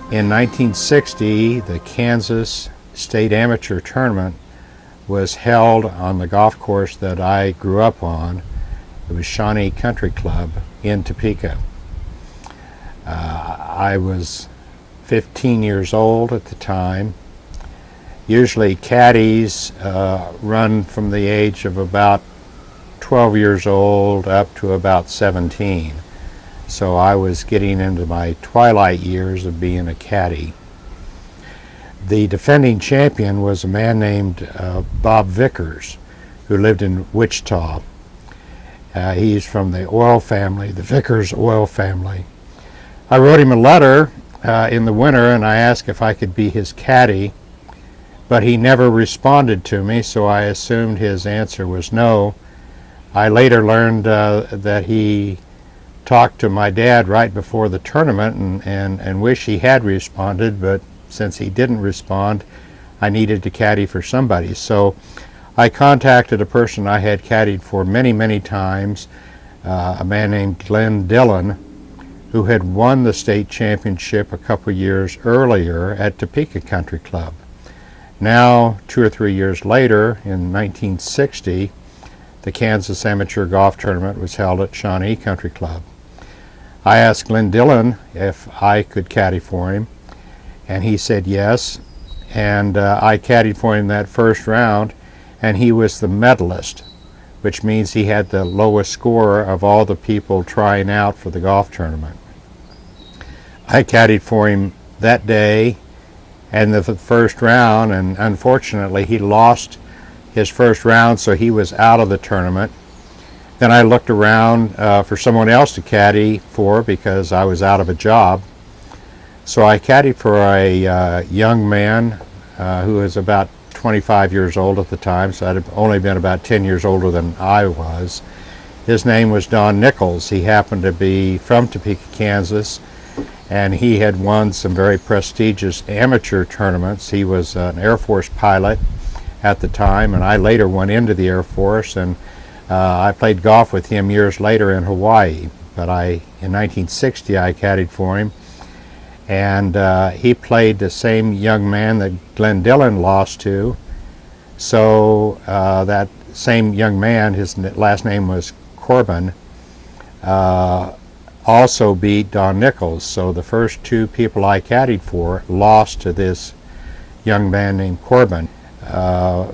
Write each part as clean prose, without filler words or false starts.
In 1960, the Kansas State Amateur Tournament was held on the golf course that I grew up on. It was Shawnee Country Club in Topeka. I was 15 years old at the time. Usually caddies run from the age of about 12 years old up to about 17. So I was getting into my twilight years of being a caddy. The defending champion was a man named Bob Vickers, who lived in Wichita. He's from the oil family, the Vickers oil family. I wrote him a letter in the winter and I asked if I could be his caddy, but he never responded to me, so I assumed his answer was no. I later learned that he talked to my dad right before the tournament and wished he had responded, but since he didn't respond, I needed to caddy for somebody. So I contacted a person I had caddied for many, many times, a man named Glen Dillon, who had won the state championship a couple years earlier at Topeka Country Club. Now, 2 or 3 years later, in 1960, the Kansas Amateur Golf Tournament was held at Shawnee Country Club. I asked Glen Dillon if I could caddy for him, and he said yes, and I caddied for him that first round, and he was the medalist, which means he had the lowest score of all the people trying out for the golf tournament. I caddied for him that day and the first round, and unfortunately he lost his first round, so he was out of the tournament. Then I looked around for someone else to caddy for because I was out of a job. So I caddied for a young man who was about 25 years old at the time, so I'd have only been about 10 years older than I was. His name was Don Nichols. He happened to be from Topeka, Kansas, and he had won some very prestigious amateur tournaments. He was an Air Force pilot at the time, and I later went into the Air Force, and I played golf with him years later in Hawaii. But in 1960, I caddied for him, and he played the same young man that Glen Dillon lost to. So that same young man, his last name was Corbin, also beat Don Nichols. So the first two people I caddied for lost to this young man named Corbin.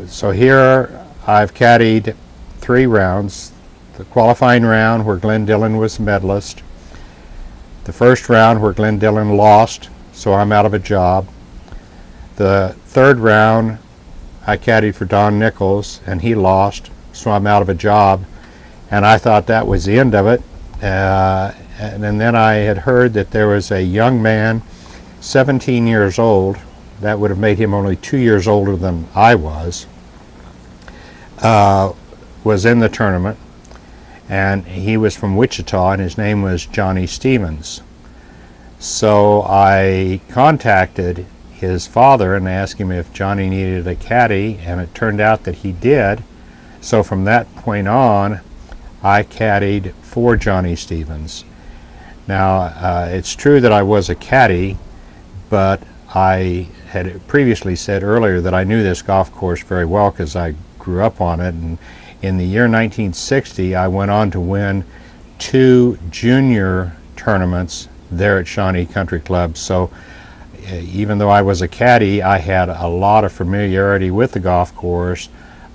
So here I've caddied 3 rounds. The qualifying round where Glen Dillon was the medalist. The first round where Glen Dillon lost, so I'm out of a job. The third round I caddied for Don Nichols and he lost, so I'm out of a job. And I thought that was the end of it. And then I had heard that there was a young man, 17 years old, that would have made him only 2 years older than I was in the tournament. And he was from Wichita, and his name was Johnny Stevens. So I contacted his father and asked him if Johnny needed a caddy, and it turned out that he did. So from that point on, I caddied for Johnny Stevens. Now, it's true that I was a caddy, but I had previously said earlier that I knew this golf course very well because I grew up on it. And in the year 1960, I went on to win 2 junior tournaments there at Shawnee Country Club. So even though I was a caddy, I had a lot of familiarity with the golf course,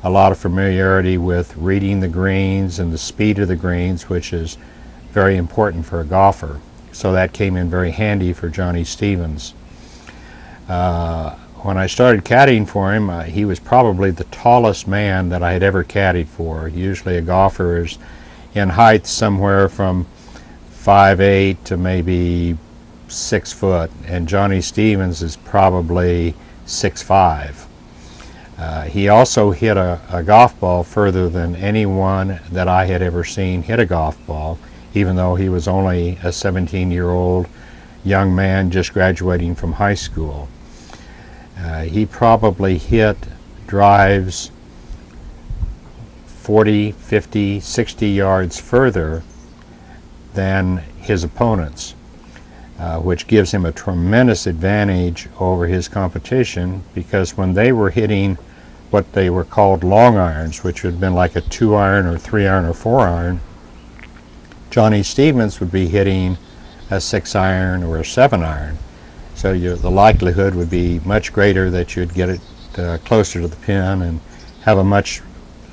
a lot of familiarity with reading the greens and the speed of the greens, which is very important for a golfer. So that came in very handy for Johnny Stevens. When I started caddying for him, he was probably the tallest man that I had ever caddied for. Usually a golfer is in height somewhere from 5'8" to maybe 6 foot, and Johnny Stevens is probably 6'5". He also hit a golf ball further than anyone that I had ever seen hit a golf ball, even though he was only a 17-year-old young man just graduating from high school. He probably hit drives 40, 50, 60 yards further than his opponents. which gives him a tremendous advantage over his competition, because when they were hitting what they were called long irons, which would have been like a 2-iron or 3-iron or 4-iron, Johnny Stevens would be hitting a 6-iron or a 7-iron. So the likelihood would be much greater that you'd get it closer to the pin and have a much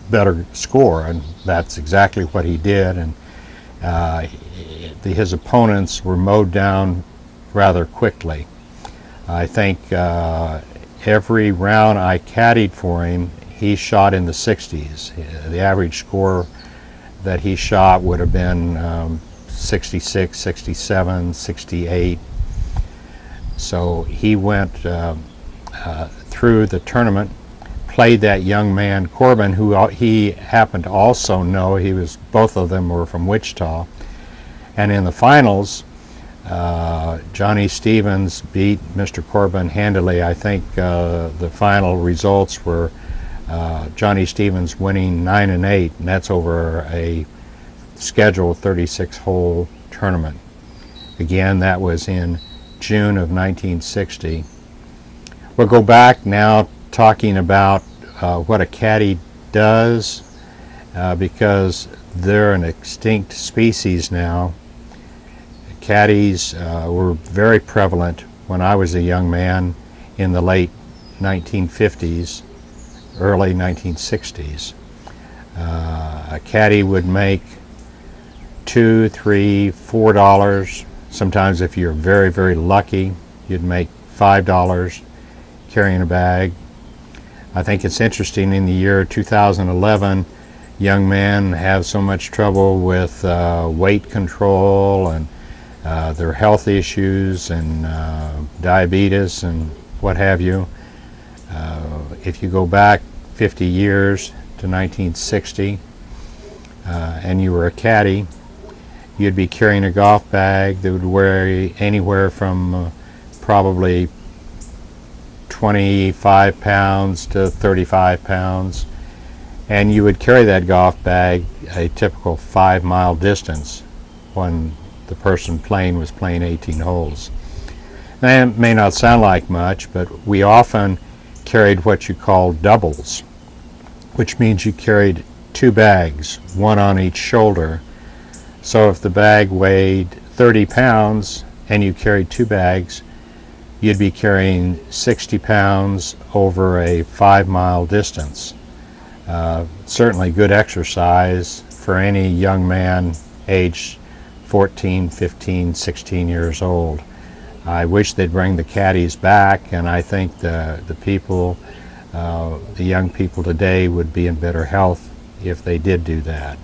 better score, and that's exactly what he did. And his opponents were mowed down rather quickly. I think every round I caddied for him, he shot in the 60s. The average score that he shot would have been 66, 67, 68. So he went through the tournament, played that young man Corbin, who he happened to also know. Both of them were from Wichita. And in the finals, Johnny Stevens beat Mr. Corbin handily. I think the final results were Johnny Stevens winning 9-8, and that's over a scheduled 36-hole tournament. Again, that was in June of 1960. We'll go back now talking about what a caddy does, because they're an extinct species now. Caddies were very prevalent when I was a young man in the late 1950s, early 1960s. A caddy would make $2, $3, $4. Sometimes if you're very, very lucky, you'd make $5 carrying a bag. I think it's interesting, in the year 2011, young men have so much trouble with weight control and their health issues and diabetes and what have you. If you go back 50 years to 1960 and you were a caddy, you'd be carrying a golf bag that would weigh anywhere from probably 25 pounds to 35 pounds, and you would carry that golf bag a typical 5-mile distance when the person playing was playing 18 holes. That may not sound like much, but we often carried what you call doubles, which means you carried 2 bags, one on each shoulder. So if the bag weighed 30 pounds and you carried 2 bags, you'd be carrying 60 pounds over a 5-mile distance. Certainly good exercise for any young man aged 14, 15, 16 years old. I wish they'd bring the caddies back, and I think the young people today would be in better health if they did do that.